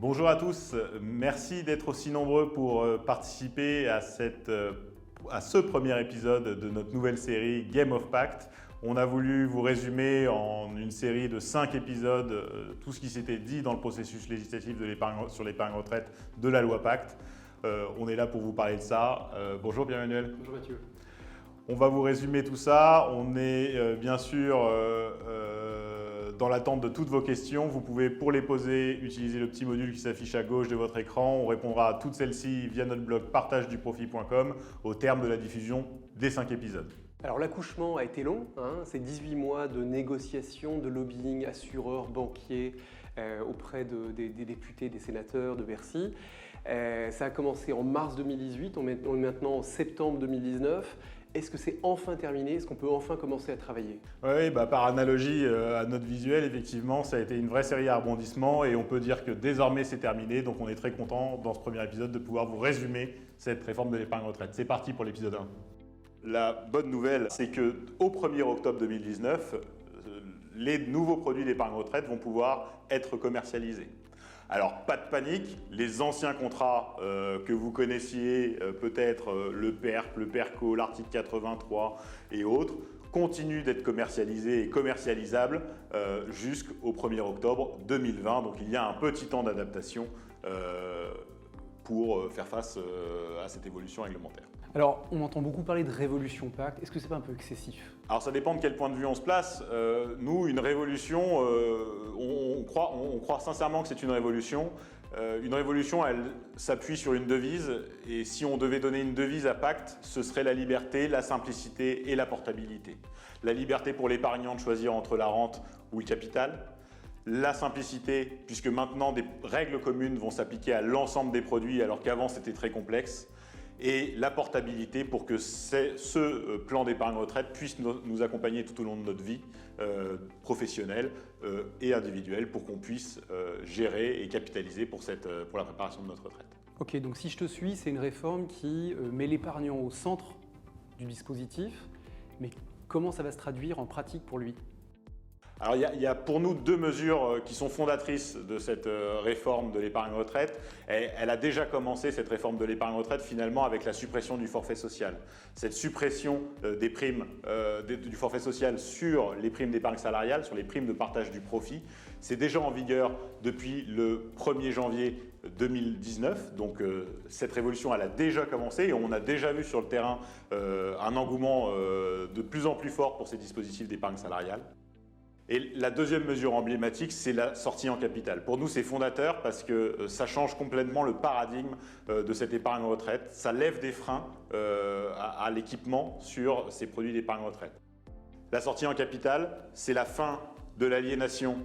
Bonjour à tous, merci d'être aussi nombreux pour participer à ce premier épisode de notre nouvelle série Game of Pacte. On a voulu vous résumer en une série de 5 épisodes tout ce qui s'était dit dans le processus législatif sur l'épargne retraite de la loi Pacte. On est là pour vous parler de ça. Bonjour Pierre-Emmanuel. Bonjour Mathieu. On va vous résumer tout ça. On est bien sûr dans l'attente de toutes vos questions. Vous pouvez, pour les poser, utiliser le petit module qui s'affiche à gauche de votre écran. On répondra à toutes celles-ci via notre blog partageduprofit.com au terme de la diffusion des 5 épisodes. Alors l'accouchement a été long, c'est 18 mois de négociations, de lobbying, assureurs, banquiers, auprès des députés, des sénateurs de Bercy. Ça a commencé en mars 2018, on est maintenant en septembre 2019. Est-ce que c'est enfin terminé? Est-ce qu'on peut enfin commencer à travailler? Oui, par analogie à notre visuel, effectivement, ça a été une vraie série à rebondissements et on peut dire que désormais c'est terminé. Donc on est très content dans ce premier épisode de pouvoir vous résumer cette réforme de l'épargne retraite. C'est parti pour l'épisode 1. La bonne nouvelle, c'est qu'au 1er octobre 2019, les nouveaux produits d'épargne retraite vont pouvoir être commercialisés. Alors, pas de panique, les anciens contrats que vous connaissiez, peut-être le PERP, le PERCO, l'article 83 et autres, continuent d'être commercialisés et commercialisables jusqu'au 1er octobre 2020. Donc, il y a un petit temps d'adaptation pour faire face à cette évolution réglementaire. Alors, on entend beaucoup parler de révolution Pacte. Est-ce que c'est pas un peu excessif? Alors ça dépend de quel point de vue on se place. Nous, une révolution, on croit sincèrement que c'est une révolution. Une révolution, elle s'appuie sur une devise. Et si on devait donner une devise à Pacte, ce serait la liberté, la simplicité et la portabilité. La liberté pour l'épargnant de choisir entre la rente ou le capital. La simplicité, puisque maintenant des règles communes vont s'appliquer à l'ensemble des produits, alors qu'avant c'était très complexe. Et la portabilité pour que ce plan d'épargne retraite puisse nous accompagner tout au long de notre vie professionnelle et individuelle pour qu'on puisse gérer et capitaliser pour la préparation de notre retraite. Ok, donc si je te suis, c'est une réforme qui met l'épargnant au centre du dispositif, mais comment ça va se traduire en pratique pour lui? Alors il y a pour nous 2 mesures qui sont fondatrices de cette réforme de l'épargne retraite. Elle a déjà commencé, cette réforme de l'épargne retraite, finalement avec la suppression du forfait social. Cette suppression des primes du forfait social sur les primes d'épargne salariale, sur les primes de partage du profit, c'est déjà en vigueur depuis le 1er janvier 2019. Donc cette révolution, elle a déjà commencé et on a déjà vu sur le terrain un engouement de plus en plus fort pour ces dispositifs d'épargne salariale. Et la deuxième mesure emblématique, c'est la sortie en capital. Pour nous, c'est fondateur parce que ça change complètement le paradigme de cette épargne retraite. Ça lève des freins à l'équipement sur ces produits d'épargne retraite. La sortie en capital, c'est la fin de l'aliénation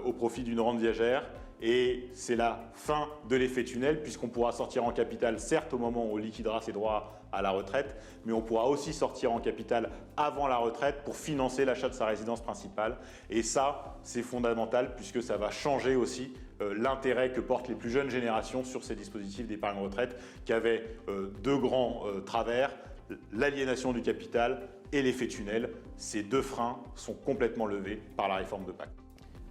au profit d'une rente viagère et c'est la fin de l'effet tunnel puisqu'on pourra sortir en capital, certes au moment où on liquidera ses droits à la retraite, mais on pourra aussi sortir en capital avant la retraite pour financer l'achat de sa résidence principale. Et ça, c'est fondamental puisque ça va changer aussi l'intérêt que portent les plus jeunes générations sur ces dispositifs d'épargne retraite qui avaient 2 grands travers, l'aliénation du capital et l'effet tunnel. Ces 2 freins sont complètement levés par la réforme de Pacte.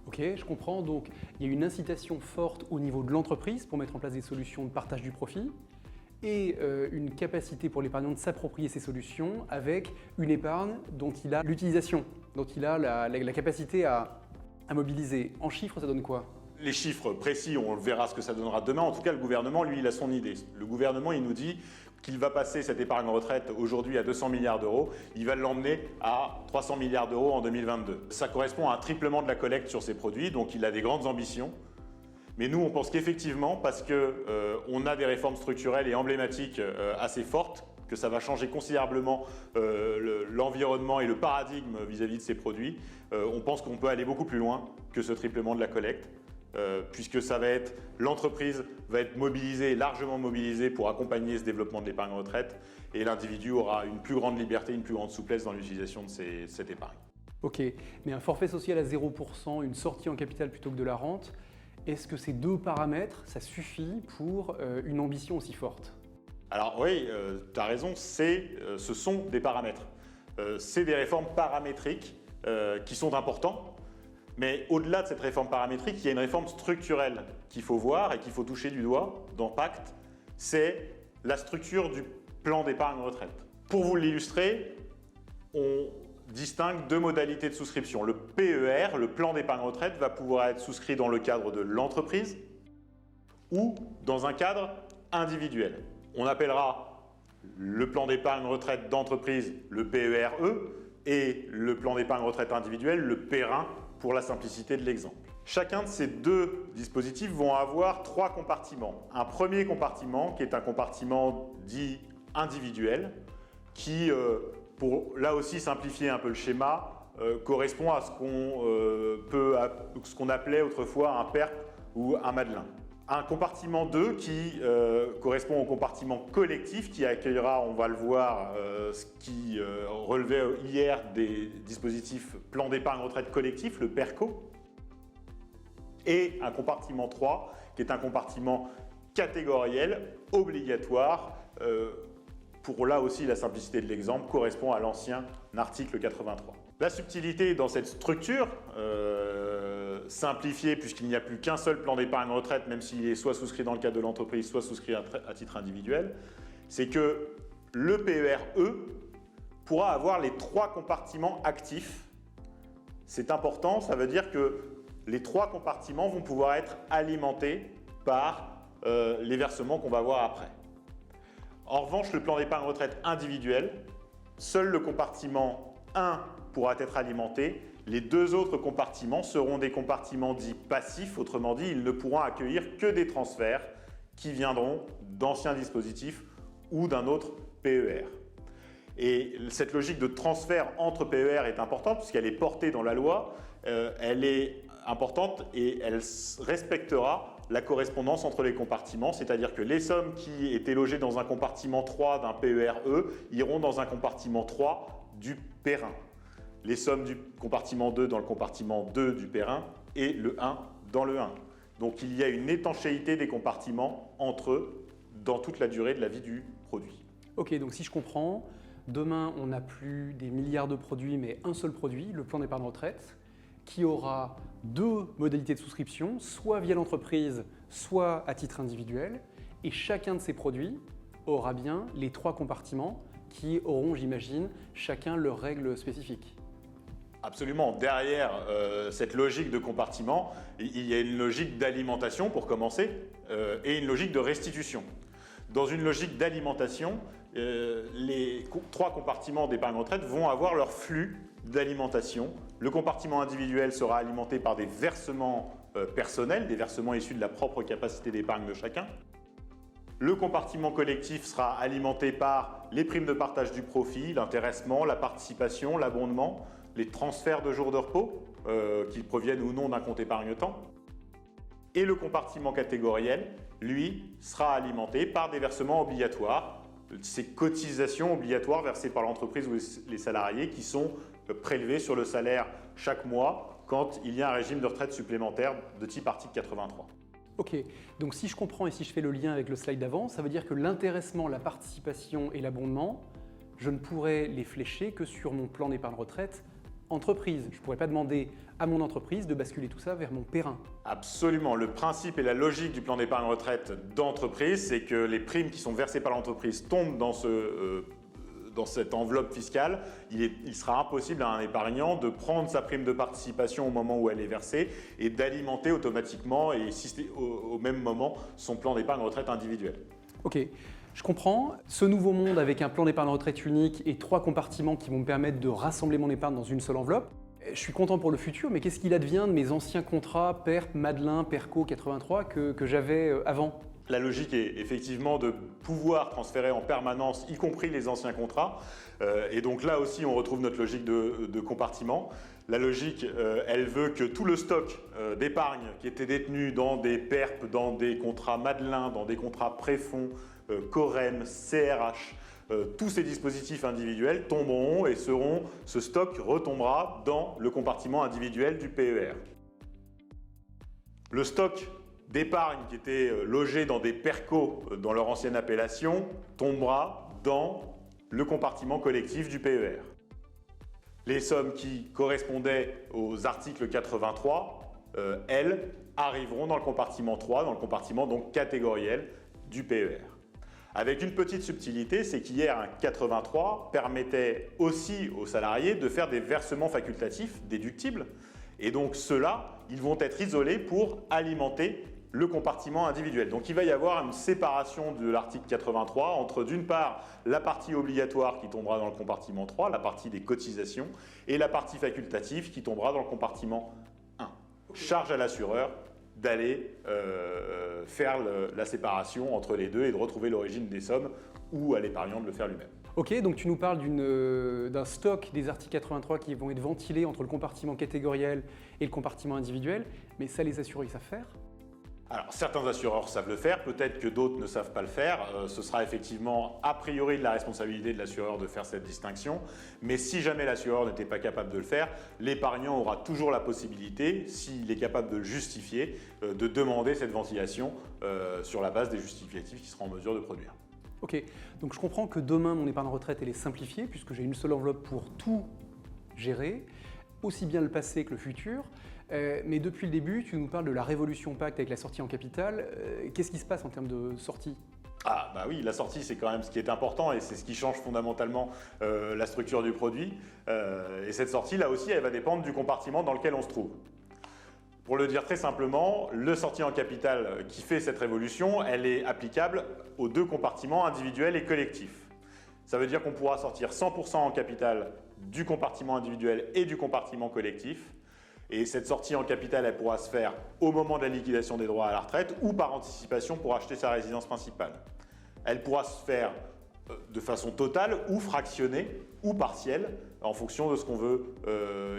Ok, je comprends. Donc, il y a une incitation forte au niveau de l'entreprise pour mettre en place des solutions de partage du profit et une capacité pour l'épargnant de s'approprier ces solutions avec une épargne dont il a l'utilisation, dont il a la capacité à mobiliser. En chiffres, ça donne quoi? Les chiffres précis, on verra ce que ça donnera demain. En tout cas, le gouvernement, lui, il a son idée. Le gouvernement, il nous dit qu'il va passer cette épargne retraite aujourd'hui à 200 milliards d'euros. Il va l'emmener à 300 milliards d'euros en 2022. Ça correspond à un triplement de la collecte sur ces produits, donc il a des grandes ambitions. Mais nous, on pense qu'effectivement, parce qu'on a des réformes structurelles et emblématiques assez fortes, que ça va changer considérablement l'environnement et le paradigme vis-à-vis de ces produits, on pense qu'on peut aller beaucoup plus loin que ce triplement de la collecte. Puisque ça va être, l'entreprise va être mobilisée, largement mobilisée pour accompagner ce développement de l'épargne retraite et l'individu aura une plus grande liberté, une plus grande souplesse dans l'utilisation de cette épargne. Ok, mais un forfait social à 0%, une sortie en capital plutôt que de la rente, est-ce que ces 2 paramètres, ça suffit pour une ambition aussi forte? Alors oui, tu as raison, ce sont des paramètres. C'est des réformes paramétriques qui sont importants. Mais au-delà de cette réforme paramétrique, il y a une réforme structurelle qu'il faut voir et qu'il faut toucher du doigt dans Pacte, c'est la structure du plan d'épargne retraite. Pour vous l'illustrer, on distingue deux modalités de souscription. Le PER, le plan d'épargne retraite, va pouvoir être souscrit dans le cadre de l'entreprise ou dans un cadre individuel. On appellera le plan d'épargne retraite d'entreprise le PERE et le plan d'épargne retraite individuel le PERIN pour la simplicité de l'exemple. Chacun de ces deux dispositifs vont avoir trois compartiments. Un premier compartiment qui est un compartiment dit individuel qui, pour là aussi simplifier un peu le schéma, correspond à ce qu'on appelait autrefois un PERP ou un Madelin. Un compartiment 2 qui correspond au compartiment collectif qui accueillera, on va le voir, ce qui relevait hier des dispositifs plan d'épargne retraite collectif, le PERCO. Et un compartiment 3 qui est un compartiment catégoriel, obligatoire, pour là aussi la simplicité de l'exemple, correspond à l'ancien article 83. La subtilité dans cette structure, simplifiée puisqu'il n'y a plus qu'un seul plan d'épargne retraite, même s'il est soit souscrit dans le cadre de l'entreprise, soit souscrit à titre individuel, c'est que le PERE pourra avoir les trois compartiments actifs. C'est important, ça veut dire que les trois compartiments vont pouvoir être alimentés par les versements qu'on va voir après. En revanche, le plan d'épargne retraite individuel, seul le compartiment 1 pourra être alimenté. Les deux autres compartiments seront des compartiments dits passifs, autrement dit, ils ne pourront accueillir que des transferts qui viendront d'anciens dispositifs ou d'un autre PER. Et cette logique de transfert entre PER est importante puisqu'elle est portée dans la loi, elle est importante et elle respectera la correspondance entre les compartiments, c'est-à-dire que les sommes qui étaient logées dans un compartiment 3 d'un PERE iront dans un compartiment 3 du PERIN. Les sommes du compartiment 2 dans le compartiment 2 du PERIN et le 1 dans le 1. Donc il y a une étanchéité des compartiments entre eux dans toute la durée de la vie du produit. Ok, donc si je comprends, demain on n'a plus des milliards de produits mais un seul produit, le plan d'épargne retraite, qui aura deux modalités de souscription, soit via l'entreprise, soit à titre individuel, et chacun de ces produits aura bien les trois compartiments qui auront, j'imagine, chacun leurs règles spécifiques. Absolument. Derrière cette logique de compartiment, il y a une logique d'alimentation pour commencer et une logique de restitution. Dans une logique d'alimentation, les trois compartiments d'épargne retraite vont avoir leur flux d'alimentation. Le compartiment individuel sera alimenté par des versements personnels, des versements issus de la propre capacité d'épargne de chacun. Le compartiment collectif sera alimenté par les primes de partage du profit, l'intéressement, la participation, l'abondement, les transferts de jours de repos, qu'ils proviennent ou non d'un compte épargne-temps. Et le compartiment catégoriel, lui, sera alimenté par des versements obligatoires, ces cotisations obligatoires versées par l'entreprise ou les salariés qui sont prélevés sur le salaire chaque mois quand il y a un régime de retraite supplémentaire de type article 83. Ok, donc si je comprends et si je fais le lien avec le slide d'avant, ça veut dire que l'intéressement, la participation et l'abondement, je ne pourrais les flécher que sur mon plan d'épargne retraite entreprise. Je ne pourrais pas demander à mon entreprise de basculer tout ça vers mon PERIN. Absolument. Le principe et la logique du plan d'épargne retraite d'entreprise, c'est que les primes qui sont versées par l'entreprise tombent dans cette enveloppe fiscale. Il sera impossible à un épargnant de prendre sa prime de participation au moment où elle est versée et d'alimenter automatiquement et au même moment son plan d'épargne retraite individuel. Ok. Je comprends. Ce nouveau monde avec un plan d'épargne retraite unique et trois compartiments qui vont me permettre de rassembler mon épargne dans une seule enveloppe. Je suis content pour le futur, mais qu'est-ce qu'il advient de mes anciens contrats PERP, Madelin, PERCO 83 que j'avais avant ? La logique est effectivement de pouvoir transférer en permanence, y compris les anciens contrats. Et donc là aussi, on retrouve notre logique de compartiment. La logique, elle veut que tout le stock d'épargne qui était détenu dans des PERP, dans des contrats Madelin, dans des contrats préfonds, Corem, CRH, tous ces dispositifs individuels tomberont et ce stock retombera dans le compartiment individuel du PER. Le stock d'épargne qui était logé dans des PERCO dans leur ancienne appellation tombera dans le compartiment collectif du PER. Les sommes qui correspondaient aux articles 83, elles, arriveront dans le compartiment 3, dans le compartiment donc catégoriel du PER. Avec une petite subtilité, c'est qu'hier, un 83 permettait aussi aux salariés de faire des versements facultatifs déductibles. Et donc ceux-là, ils vont être isolés pour alimenter le compartiment individuel. Donc il va y avoir une séparation de l'article 83 entre d'une part la partie obligatoire qui tombera dans le compartiment 3, la partie des cotisations, et la partie facultative qui tombera dans le compartiment 1. Charge à l'assureur d'aller faire la séparation entre les deux et de retrouver l'origine des sommes ou à l'épargnant de le faire lui-même. Ok, donc tu nous parles d'un stock des articles 83 qui vont être ventilés entre le compartiment catégoriel et le compartiment individuel, mais ça les assureurs ils savent faire? Alors certains assureurs savent le faire, peut-être que d'autres ne savent pas le faire. Ce sera effectivement a priori de la responsabilité de l'assureur de faire cette distinction. Mais si jamais l'assureur n'était pas capable de le faire, l'épargnant aura toujours la possibilité, s'il est capable de le justifier, de demander cette ventilation sur la base des justificatifs qu'il sera en mesure de produire. Ok, donc je comprends que demain mon épargne retraite elle est simplifiée puisque j'ai une seule enveloppe pour tout gérer, aussi bien le passé que le futur. Mais depuis le début, tu nous parles de la révolution Pacte avec la sortie en capital. Qu'est-ce qui se passe en termes de sortie? Ah bah oui, la sortie c'est quand même ce qui est important et c'est ce qui change fondamentalement la structure du produit. Et cette sortie là aussi, elle va dépendre du compartiment dans lequel on se trouve. Pour le dire très simplement, le sortie en capital qui fait cette révolution, elle est applicable aux deux compartiments individuels et collectifs. Ça veut dire qu'on pourra sortir 100% en capital du compartiment individuel et du compartiment collectif. Et cette sortie en capital, elle pourra se faire au moment de la liquidation des droits à la retraite ou par anticipation pour acheter sa résidence principale. Elle pourra se faire de façon totale ou fractionnée ou partielle en fonction de ce qu'on veut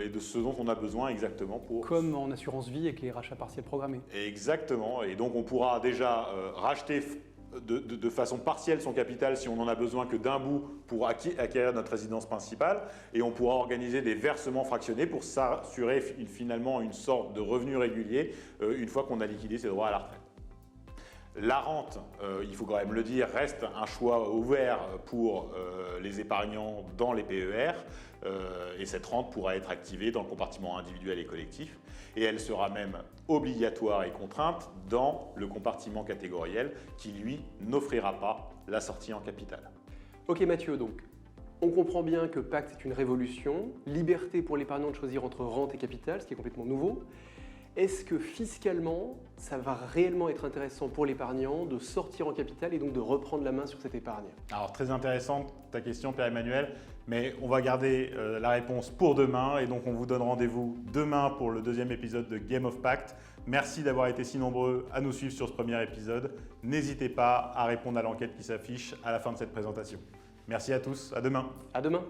et de ce dont on a besoin exactement pour... Comme en assurance vie avec les rachats partiels programmés. Exactement. Et donc on pourra déjà racheter de façon partielle son capital si on n'en a besoin que d'un bout pour acquérir notre résidence principale et on pourra organiser des versements fractionnés pour s'assurer finalement une sorte de revenu régulier une fois qu'on a liquidé ses droits à la retraite. La rente, il faut quand même le dire, reste un choix ouvert pour les épargnants dans les PER et cette rente pourra être activée dans le compartiment individuel et collectif et elle sera même obligatoire et contrainte dans le compartiment catégoriel qui, lui, n'offrira pas la sortie en capital. Ok Mathieu, donc on comprend bien que Pacte est une révolution, liberté pour l'épargnant de choisir entre rente et capital, ce qui est complètement nouveau. Est-ce que fiscalement, ça va réellement être intéressant pour l'épargnant de sortir en capital et donc de reprendre la main sur cette épargne? Alors très intéressante ta question Pierre-Emmanuel, mais on va garder la réponse pour demain et donc on vous donne rendez-vous demain pour le deuxième épisode de Game of Pacte. Merci d'avoir été si nombreux à nous suivre sur ce premier épisode. N'hésitez pas à répondre à l'enquête qui s'affiche à la fin de cette présentation. Merci à tous, à demain. À demain.